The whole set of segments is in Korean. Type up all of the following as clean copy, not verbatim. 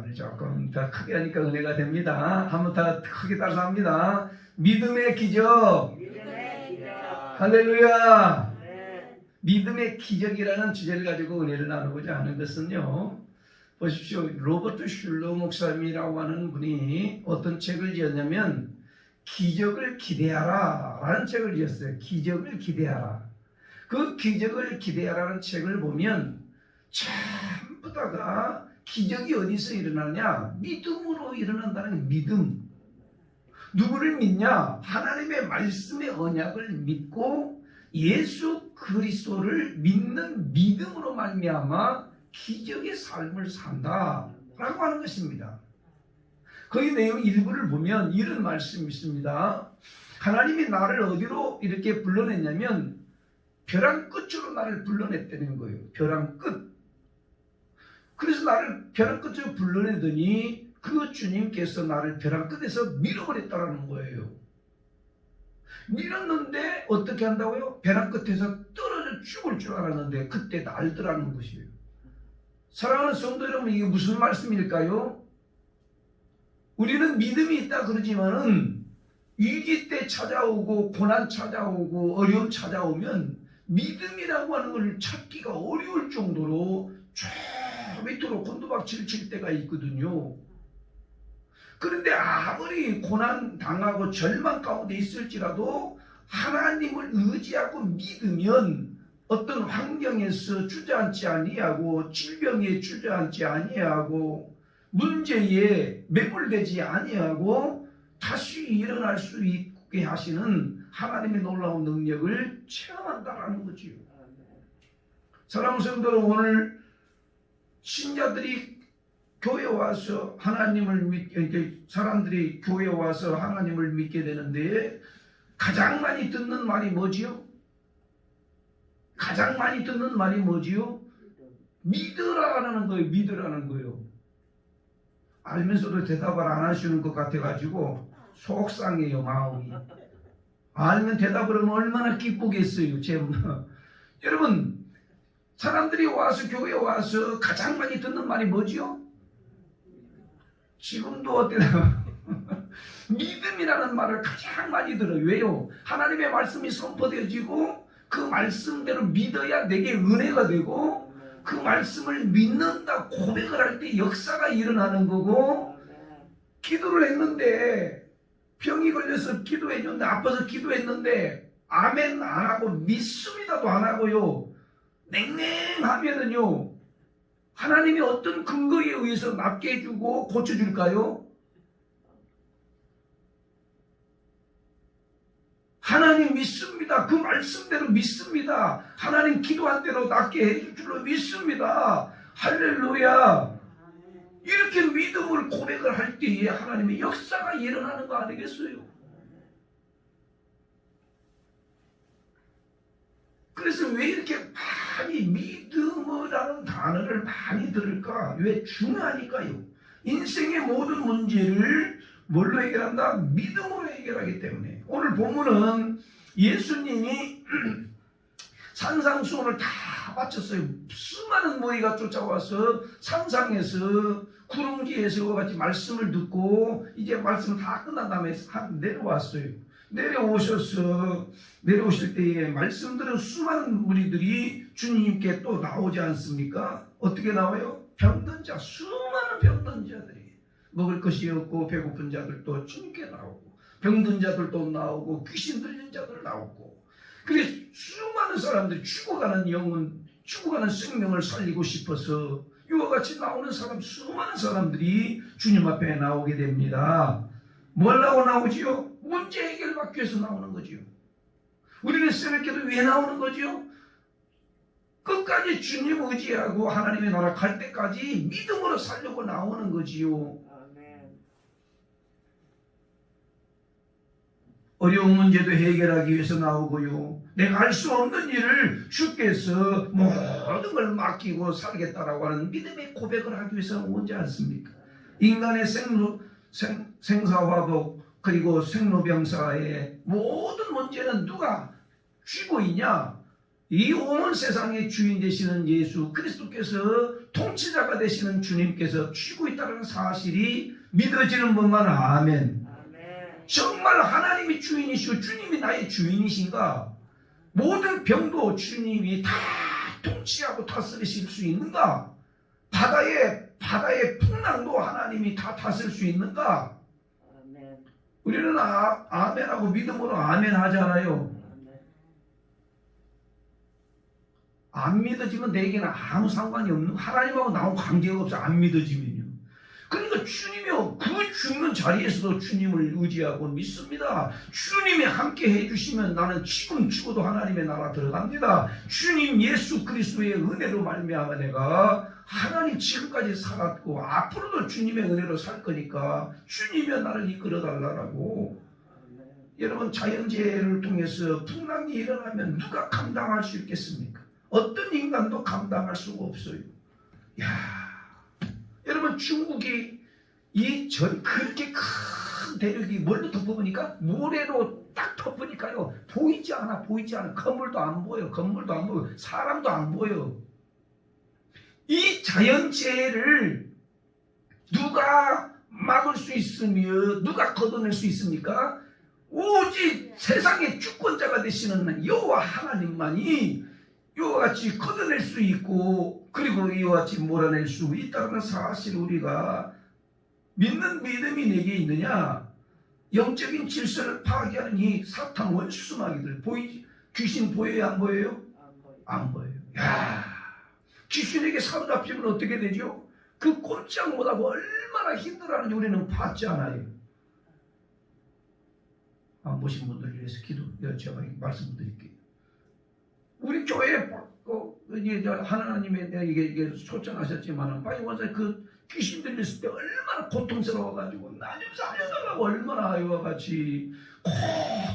말을 조금 더 크게 하니까 은혜가 됩니다. 한번 더 크게 따라서 합니다. 믿음의 기적. 할렐루야. 믿음의 기적이라는 주제를 가지고 은혜를 나누고자 하는 것은요, 보십시오. 로버트 슐러 목사님이라고 하는 분이 어떤 책을 지었냐면 기적을 기대하라 라는 책을 지었어요. 기적을 기대하라. 그 기적을 기대하라는 책을 보면 전부 다가 기적이 어디서 일어나냐? 믿음으로 일어난다는 믿음. 누구를 믿냐? 하나님의 말씀의 언약을 믿고 예수 그리스도를 믿는 믿음으로 말미암아 기적의 삶을 산다라고 하는 것입니다. 거기 내용 일부를 보면 이런 말씀이 있습니다. 하나님이 나를 어디로 이렇게 불러냈냐면 벼랑 끝으로 나를 불러냈다는 거예요. 벼랑 끝. 그래서 나를 벼랑 끝으로 불러내더니 그 주님께서 나를 벼랑 끝에서 밀어버렸다는 거예요. 밀었는데 어떻게 한다고요? 벼랑 끝에서 떨어져 죽을 줄 알았는데 그때 날더라는 것이에요. 사랑하는 성도 여러분, 이게 무슨 말씀일까요? 우리는 믿음이 있다 그러지만은 위기 때 찾아오고 고난 찾아오고 어려움 찾아오면 믿음이라고 하는 걸 찾기가 어려울 정도로 저 밑으로 곤두박질 칠 때가 있거든요. 그런데 아무리 고난 당하고 절망 가운데 있을지라도 하나님을 의지하고 믿으면 어떤 환경에서 주저앉지 아니하고 질병에 주저앉지 아니하고 문제에 매몰되지 아니하고 다시 일어날 수 있게 하시는 하나님의 놀라운 능력을 체험한다라는 거지요. 사랑하는 성도 여러분, 오늘 신자들이 교회 와서 하나님을 사람들이 교회 와서 하나님을 믿게 되는데 가장 많이 듣는 말이 뭐지요? 가장 많이 듣는 말이 뭐지요? 믿으라는 거예요. 믿으라는 거예요. 알면서도 대답을 안 하시는 것 같아가지고 속상해요, 마음이. 알면 대답을 하면 얼마나 기쁘겠어요. 여러분, 사람들이 와서 교회에 와서 가장 많이 듣는 말이 뭐지요? 지금도 어때요? 믿음이라는 말을 가장 많이 들어요. 왜요? 하나님의 말씀이 선포되어지고 그 말씀대로 믿어야 내게 은혜가 되고 그 말씀을 믿는다 고백을 할 때 역사가 일어나는 거고, 기도를 했는데 병이 걸려서 기도했는데 아파서 기도했는데 아멘 안 하고 믿습니다도 안 하고요, 냉랭하면은요 하나님이 어떤 근거에 의해서 낫게 해주고 고쳐줄까요? 하나님 믿습니다. 그 말씀대로 믿습니다. 하나님 기도한 대로 낫게 해줄 줄로 믿습니다. 할렐루야. 이렇게 믿음을 고백을 할 때에 하나님의 역사가 일어나는 거 아니겠어요? 그래서 왜 이렇게 많이 믿음이라는 단어를 많이 들을까? 왜 중요하니까요. 인생의 모든 문제를 뭘로 해결한다? 믿음으로 해결하기 때문에. 오늘 본문은 예수님이 산상수훈을 다 바쳤어요. 수많은 무리가 쫓아와서 산상에서 구릉지에서 같이 말씀을 듣고 이제 말씀 다 끝난 다음에 내려왔어요. 내려오실 때에 말씀 들은 수많은 무리들이 주님께 또 나오지 않습니까? 어떻게 나와요? 병든 자, 수많은 병든 자들이, 먹을 것이 없고 배고픈 자들도 주님께 나오고, 병든 자들도 나오고, 귀신 들린 자들 나오고, 그래서 수많은 사람들이 죽어가는 영혼, 죽어가는 생명을 살리고 싶어서 이와 같이 나오는 사람, 수많은 사람들이 주님 앞에 나오게 됩니다. 뭘 하고 나오지요? 문제 해결받기 위해서 나오는 거지요. 우리는 새벽에도 왜 나오는 거지요? 끝까지 주님 의지하고 하나님의 나라 갈 때까지 믿음으로 살려고 나오는 거지요. 어려운 문제도 해결하기 위해서 나오고요. 내가 할 수 없는 일을 주께서 모든 걸 맡기고 살겠다라고 하는 믿음의 고백을 하기 위해서 오지 않습니까? 인간의 생사화복 그리고 생로병사의 모든 문제는 누가 쥐고 있냐? 이 온 세상의 주인 되시는 예수 그리스도께서 통치자가 되시는 주님께서 주시고 있다는 사실이 믿어지는 분만 아멘. 정말 하나님이 주인이시고 주님이 나의 주인이신가? 모든 병도 주님이 다 통치하고 다스리실 수 있는가? 바다의 풍랑도 하나님이 다 다스릴 수 있는가? 우리는 아멘하고 믿음으로 아멘 하잖아요. 안 믿어지면 내게는 아무 상관이 없는, 하나님하고 나하고 관계가 없어. 안 믿어지면요. 그러니까 주님이요, 그 죽는 자리에서도 주님을 의지하고 믿습니다. 주님이 함께 해주시면 나는 지금 죽어도 하나님의 나라 들어갑니다. 주님 예수 그리스도의 은혜로 말미암아 내가 하나님 지금까지 살았고 앞으로도 주님의 은혜로 살 거니까 주님이 나를 이끌어 달라고. 여러분, 자연재해를 통해서 풍랑이 일어나면 누가 감당할 수 있겠습니까? 어떤 인간도 감당할 수가 없어요. 여러분, 중국이 그렇게 큰 대륙이 뭘로 덮어보니까 모래로 딱 덮으니까요, 보이지 않아. 건물도 안 보여. 사람도 안 보여. 이 자연재해를 누가 막을 수 있으며 누가 걷어낼 수 있습니까? 오직 세상의 주권자가 되시는 여호와 하나님만이 이와 같이 걷어낼 수 있고, 그리고 이와 같이 몰아낼 수 있다는 사실을 우리가 믿는 믿음이 내게 있느냐? 영적인 질서를 파괴하는 이 사탄 원수마귀들 귀신 보여요? 안 보여요? 안 보여요. 귀신에게 사로잡히면 어떻게 되죠? 그 꼼짝 못하고 얼마나 힘들어하는지 우리는 봤지 않아요? 안 보신 분들을 위해서 제가 말씀드릴게요. 우리 교회에 하나님의 이게 초청하셨지만 빨리 와서 그 귀신 들렸을 때 얼마나 고통스러워가지고 나 좀 살려달라고 얼마나 이와 같이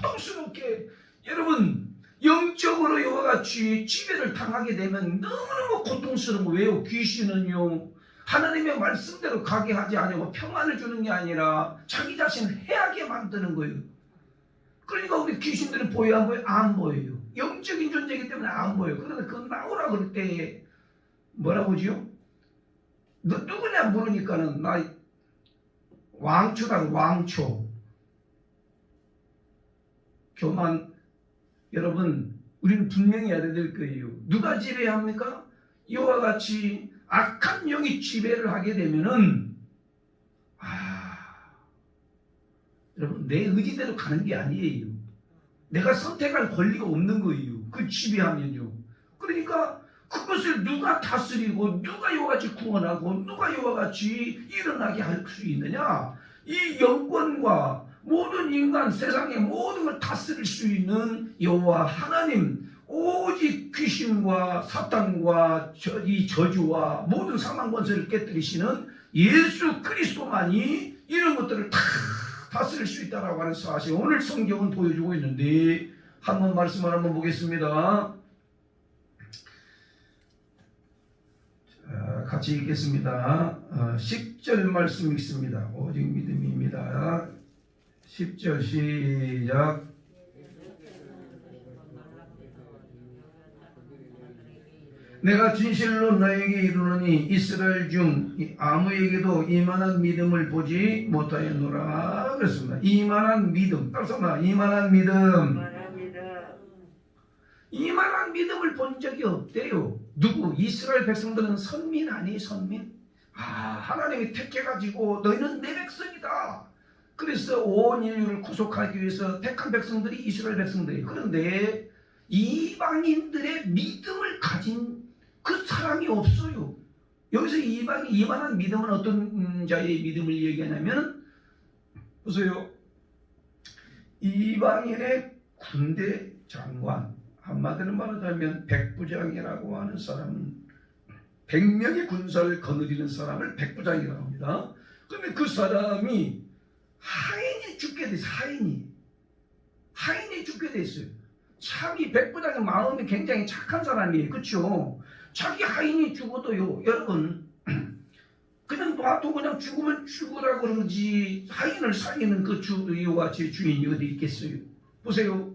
고통스럽게, 여러분, 영적으로 이와 같이 지배를 당하게 되면 너무너무 고통스러운 거예요. 왜요? 귀신은요, 하나님의 말씀대로 가게 하지 않고 평안을 주는 게 아니라 자기 자신을 해하게 만드는 거예요. 그러니까 우리 귀신들은 보여요? 안 보여요? 안 보여요. 영적인 존재이기 때문에 안 보여요. 그런데 그거 나오라 그럴 때 뭐라고 하지요? 너 누구냐 물으니까는 나 왕초다. 왕초. 교만. 여러분, 우리는 분명히 알아야 될 거예요. 누가 지배합니까? 이와 같이 악한 영이 지배를 하게 되면은 여러분, 내 의지대로 가는 게 아니에요. 내가 선택할 권리가 없는 거예요. 그 지배하면요. 그러니까 그것을 누가 다스리고 누가 이와 같이 구원하고 누가 이와 같이 일어나게 할 수 있느냐? 이 영권과 모든 인간, 세상의 모든 걸 다스릴 수 있는 여호와 하나님, 오직 귀신과 사탄과 이 저주와 모든 사망 권세를 깨뜨리시는 예수 그리스도만이 이런 것들을 다 다스릴 수 있다라고 하는 사실, 오늘 성경은 보여주고 있는데 한번 말씀을 한번 보겠습니다. 자, 같이 읽겠습니다. 10절 말씀 읽습니다. 오직 믿음입니다. 10절 시작. 내가 진실로 너에게 이르노니 이스라엘 중 아무에게도 이만한 믿음을 보지 못하였노라 그랬습니다. 이만한 믿음. 따라서 이만한 믿음. 이만한 믿음을 본 적이 없대요. 누구? 이스라엘 백성들은 선민 아니? 선민? 하나님이 택해가지고 너희는 내 백성이다. 그래서 온 인류를 구속하기 위해서 택한 백성들이 이스라엘 백성들이에요. 그런데 이방인들의 믿음을 가진 그 사람이 없어요. 여기서 이만한 믿음은 어떤 자의 믿음을 얘기하냐면, 보세요. 이방인의 군대 장관, 한마디로 말하자면 백부장이라고 하는 사람은 100명의 군사를 거느리는 사람을 백부장이라고 합니다. 그런데 그 사람이 하인이 죽게 됐어요. 하인이 죽게 됐어요. 참 이 백부장의 마음이 굉장히 착한 사람이에요. 그렇죠? 자기 하인이 죽어도요, 여러분, 그냥 놔도 그냥 죽으면 죽으라 그러지 하인을 살리는 그 이와 제 주인이 어디 있겠어요? 보세요.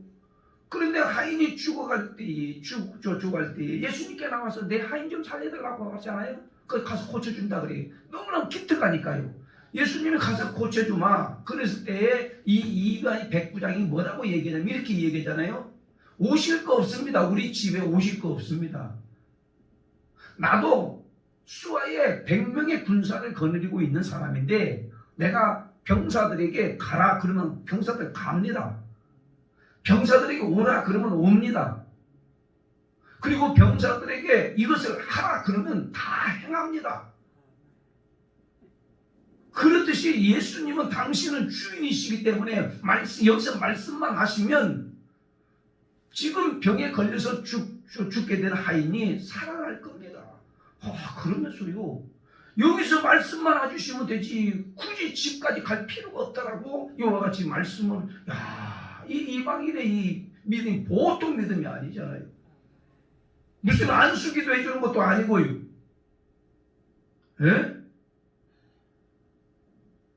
그런데 하인이 죽어갈 때, 죽어갈 때 예수님께 나와서 내 하인 좀 살려달라고 하잖아요. 그 가서 고쳐준다 그래. 너무나 기특하니까요. 예수님이 가서 고쳐주마. 그랬을 때에 이 이방인 백부장이 뭐라고 얘기하냐면 이렇게 얘기하잖아요. 오실 거 없습니다. 우리 집에 오실 거 없습니다. 나도 수하에 100명의 군사를 거느리고 있는 사람인데 내가 병사들에게 가라 그러면 병사들 갑니다. 병사들에게 오라 그러면 옵니다. 그리고 병사들에게 이것을 하라 그러면 다 행합니다. 그렇듯이 예수님은 당신은 주인이시기 때문에 여기서 말씀만 하시면 지금 병에 걸려서 죽게 된 하인이 살아날 겁니다. 그러면서요. 여기서 말씀만 해주시면 되지 굳이 집까지 갈 필요가 없다라고 이와 같이 말씀을 이 이방인의 이 믿음이 보통 믿음이 아니잖아요. 무슨 안수기도 해주는 것도 아니고요. 예?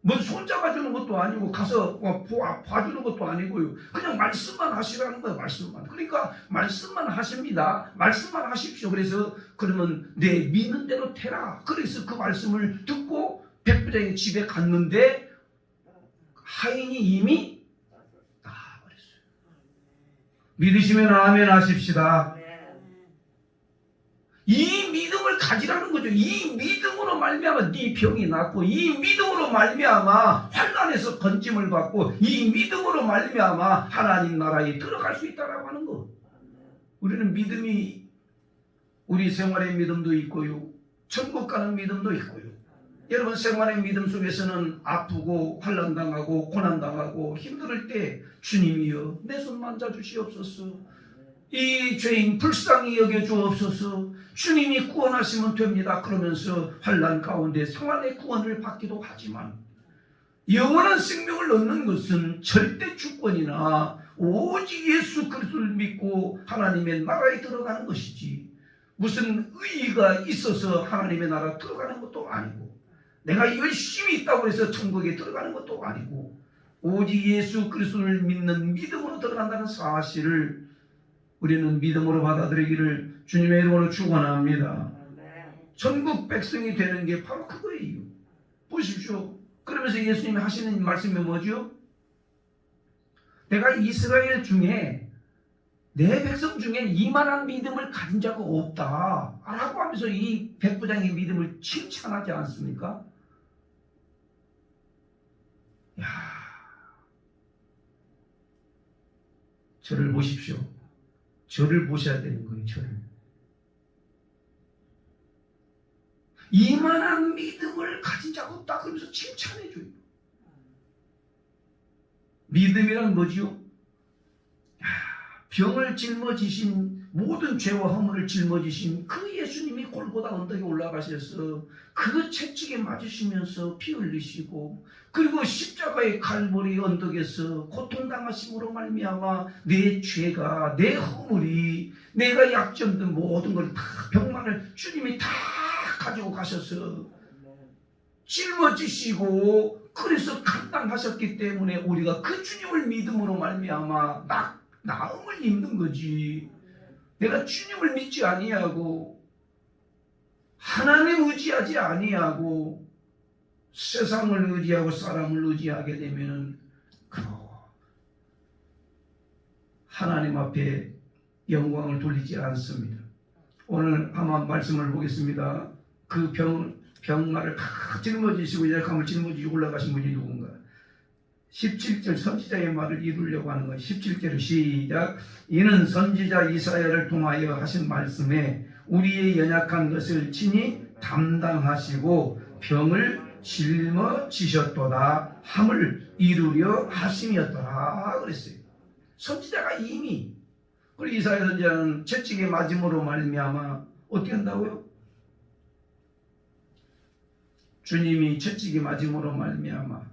뭐 손잡아주는 것도 아니고 가서 봐주는 것도 아니고요. 그냥 말씀만 하시라는 거예요. 말씀만. 그러니까 말씀만 하십니다. 말씀만 하십시오. 그래서 그러면 내 믿는 대로 태라. 그래서 그 말씀을 듣고 백부장의 집에 갔는데 하인이 이미 나아버렸어요. 믿으시면 아멘 하십시다. 이 믿음을 가지라는 거죠. 이 믿음으로 말미암아 네 병이 낫고 이 믿음으로 말미암아 환난에서 건짐을 받고 이 믿음으로 말미암아 하나님 나라에 들어갈 수 있다라고 하는 거. 우리는 믿음이 우리 생활의 믿음도 있고요. 천국 가는 믿음도 있고요. 여러분 생활의 믿음 속에서는 아프고 환난당하고 고난당하고 힘들 때 주님이여 내 손 만져주시옵소서. 이 죄인 불쌍히 여겨주옵소서. 주님이 구원하시면 됩니다. 그러면서 환난 가운데 생활의 구원을 받기도 하지만 영원한 생명을 얻는 것은 절대 주권이나 오직 예수 그리스도를 믿고 하나님의 나라에 들어가는 것이지 무슨 의의가 있어서 하나님의 나라 들어가는 것도 아니고 내가 열심히 있다고 해서 천국에 들어가는 것도 아니고 오직 예수 그리스도를 믿는 믿음으로 들어간다는 사실을 우리는 믿음으로 받아들이기를 주님의 이름으로 축원합니다. 천국 백성이 되는 게 바로 그거예요. 보십시오. 그러면서 예수님이 하시는 말씀이 뭐죠? 내가 이스라엘 중에 내 백성 중에 이만한 믿음을 가진 자가 없다 라고 하면서 이 백부장의 믿음을 칭찬하지 않습니까? 야, 저를 보십시오. 저를 보셔야 되는 거예요. 저를. 이만한 믿음을 가진 자가 없다 그러면서 칭찬해줘요. 믿음이란 뭐지요? 병을 짊어지신 모든 죄와 허물을 짊어지신 그 예수님이 골고다 언덕에 올라가셔서 그 채찍에 맞으시면서 피 흘리시고 그리고 십자가의 칼보리 언덕에서 고통당하심으로 말미암아 내 죄가 내 허물이 내가 약점된 모든 걸 다 병만을 주님이 다 가지고 가셔서 짊어지시고 그래서 감당하셨기 때문에 우리가 그 주님을 믿음으로 말미암아 나음을 입는 거지. 내가 주님을 믿지 아니하고 하나님 의지하지 아니하고 세상을 의지하고 사람을 의지하게 되면은 하나님 앞에 영광을 돌리지 않습니다. 오늘 한번 말씀을 보겠습니다. 그 병마를 다 짊어지시고 약함을 짊어지고 올라가신 분이 누군가? 17절 선지자의 말을 이루려고 하는 거예요. 17절을 시작. 이는 선지자 이사야를 통하여 하신 말씀에 우리의 연약한 것을 친히 담당하시고 병을 짊어지셨도다 함을 이루려 하심이었더라 그랬어요. 선지자가 이미 우리 이사야 선지자는 채찍에 맞음으로 말미암아 어떻게 한다고요? 주님이 채찍에 맞음으로 말미암아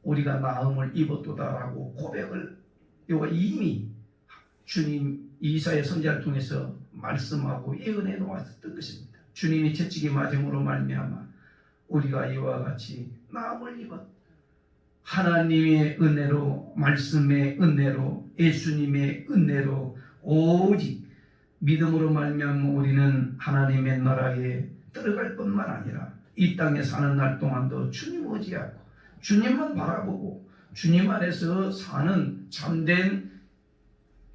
우리가 나음을 입었도다라고 고백을 이거 이미 주님 이사야 선지자를 통해서 말씀하고 예언해 놓았던 것입니다. 주님이 채찍에 맞음으로 말미암아 우리가 이와 같이 나음을 입었 하나님의 은혜로 말씀의 은혜로 예수님의 은혜로 오직 믿음으로 말미암아 우리는 하나님의 나라에 들어갈 뿐만 아니라 이 땅에 사는 날 동안도 주님 의지하고 주님만 바라보고 주님 안에서 사는 참된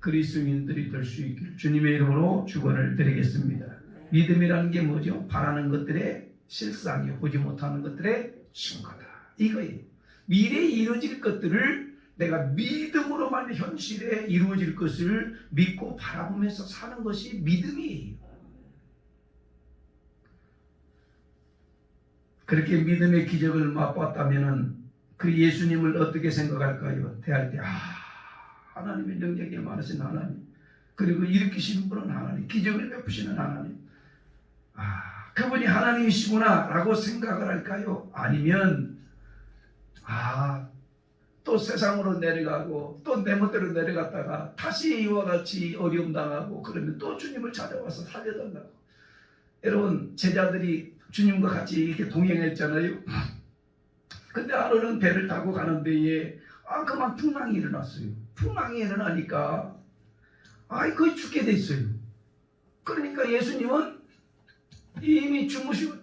그리스도인들이 될 수 있기를 주님의 이름으로 축원을 드리겠습니다. 믿음이라는 게 뭐죠? 바라는 것들의 실상이요, 보지 못하는 것들의 증거다. 이거예요. 미래에 이루어질 것들을 내가 믿음으로만 현실에 이루어질 것을 믿고 바라보면서 사는 것이 믿음이에요. 그렇게 믿음의 기적을 맛봤다면 그 예수님을 어떻게 생각할까요? 대할 때 하나님의 능력이 많으신 하나님, 그리고 일으키시는 분은 하나님, 기적을 베푸시는 하나님, 그분이 하나님이시구나 라고 생각을 할까요? 아니면 또 세상으로 내려가고 또 내 멋대로 내려갔다가 다시 이와 같이 어려움 당하고 그러면 또 주님을 찾아와서 살려달라고. 여러분, 제자들이 주님과 같이 이렇게 동행했잖아요. 근데 하루는 배를 타고 가는 데에 그만 풍랑이 일어났어요. 풍랑이 일어나니까 거의 죽게 됐어요. 그러니까 예수님은 이미 주무시고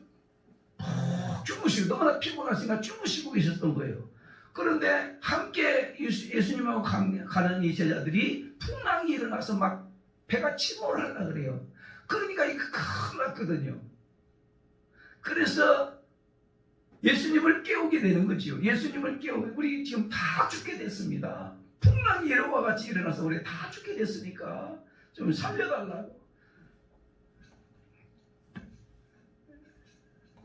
너무나 피곤하시니까 주무시고 계셨던 거예요. 그런데 함께 예수님하고 가는 이 제자들이 풍랑이 일어나서 막 배가 침몰을 하려고 그래요. 그러니까 이거 큰일 났거든요. 그래서 예수님을 깨우게 되는 거지요. 예수님을 깨우고 우리 지금 다 죽게 됐습니다. 풍랑이 이와 같이 일어나서 우리 다 죽게 됐으니까 좀 살려달라고.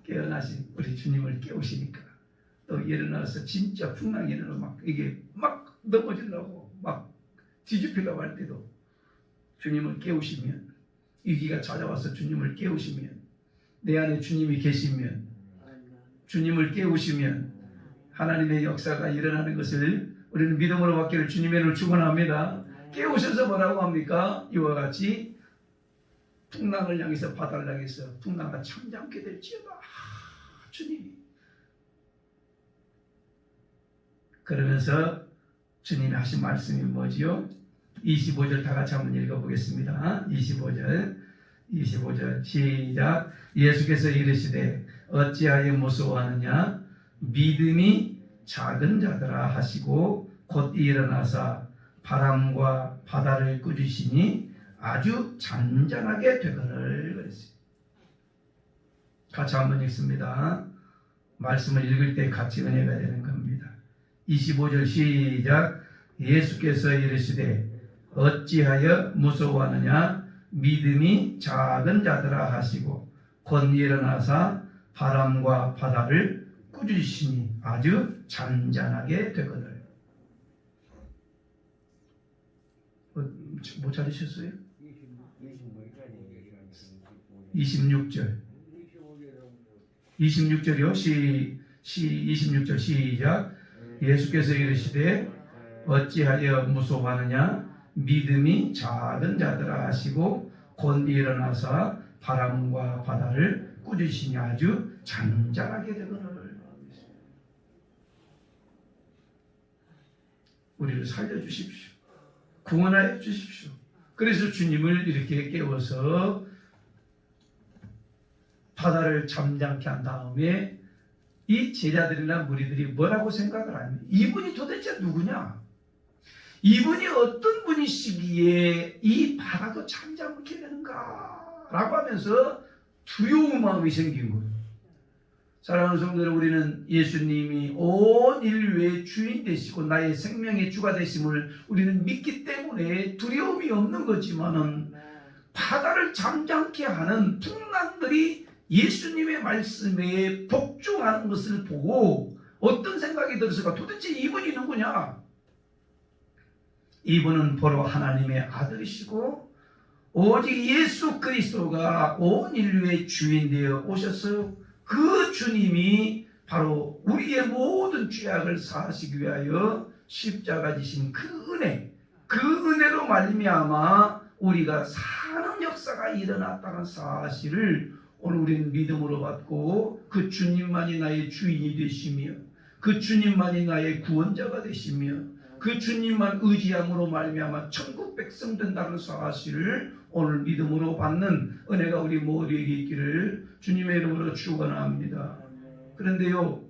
깨어나신 우리 주님을 깨우시니까 또 일어나서 진짜 풍랑이 일어나서 막 넘어지려고 막 뒤집히려고 할 때도 주님을 깨우시면, 위기가 찾아와서 주님을 깨우시면, 내 안에 주님이 계시면, 주님을 깨우시면 하나님의 역사가 일어나는 것을 우리는 믿음으로 받기를 주님의 이름으로 축원합니다. 깨우셔서 뭐라고 합니까? 이와 같이 풍랑을 향해서, 바다를 향해서 풍랑과 참잠게 될지어다. 주님이. 그러면서 주님이 하신 말씀이 뭐지요? 25절 다 같이 한번 읽어보겠습니다. 25절 시작. 예수께서 이르시되 어찌하여 무서워하느냐? 믿음이 작은 자들아 하시고 곧 일어나사 바람과 바다를 꾸짖으시니 아주 잔잔하게 되거늘 그랬어요. 같이 한번 읽습니다. 말씀을 읽을 때 같이 은혜가 되는 겁니다. 25절 시작. 예수께서 이르시되 어찌하여 무서워하느냐? 믿음이 작은 자들아 하시고 곧 일어나사 바람과 바다를 꾸짖으시니 아주 잔잔하게 되거늘. 못 찾으셨어요? 26절이요. 26절 시작. 예수께서 이르시되 어찌하여 무서워하느냐? 믿음이 작은 자들아 하시고 곧 일어나서 바람과 바다를 꾸짖으시니 아주 잔잔하게 되거늘. 우리를 살려주십시오. 구원하여 주십시오. 그래서 주님을 이렇게 깨워서 바다를 잠잠케 한 다음에 이 제자들이나 무리들이 뭐라고 생각을 하냐? 이분이 도대체 누구냐? 이분이 어떤 분이시기에 이 바다도 잠잠케 되는가? 라고 하면서 두려운 마음이 생긴 거예요. 사랑하는 성도들, 우리는 예수님이 온 인류의 주인 되시고 나의 생명의 주가 되심을 우리는 믿기 때문에 두려움이 없는 거지만은 바다를 잠잠케 하는 풍랑들이 예수님의 말씀에 복종하는 것을 보고 어떤 생각이 들었을까? 도대체 이분이 누구냐? 이분은 바로 하나님의 아들이시고 오직 예수 그리스도가 온 인류의 주인 되어 오셨어요. 그 주님이 바로 우리의 모든 죄악을 사하시기 위하여 십자가 지신 그 은혜, 그 은혜로 말미암아 우리가 사는 역사가 일어났다는 사실을 오늘 우리는 믿음으로 받고 그 주님만이 나의 주인이 되시며 그 주님만이 나의 구원자가 되시며 그 주님만 의지함으로 말미암아 천국 백성 된다는 사실을 오늘 믿음으로 받는 은혜가 우리 모두에게 있기를 주님의 이름으로 축원합니다. 그런데요,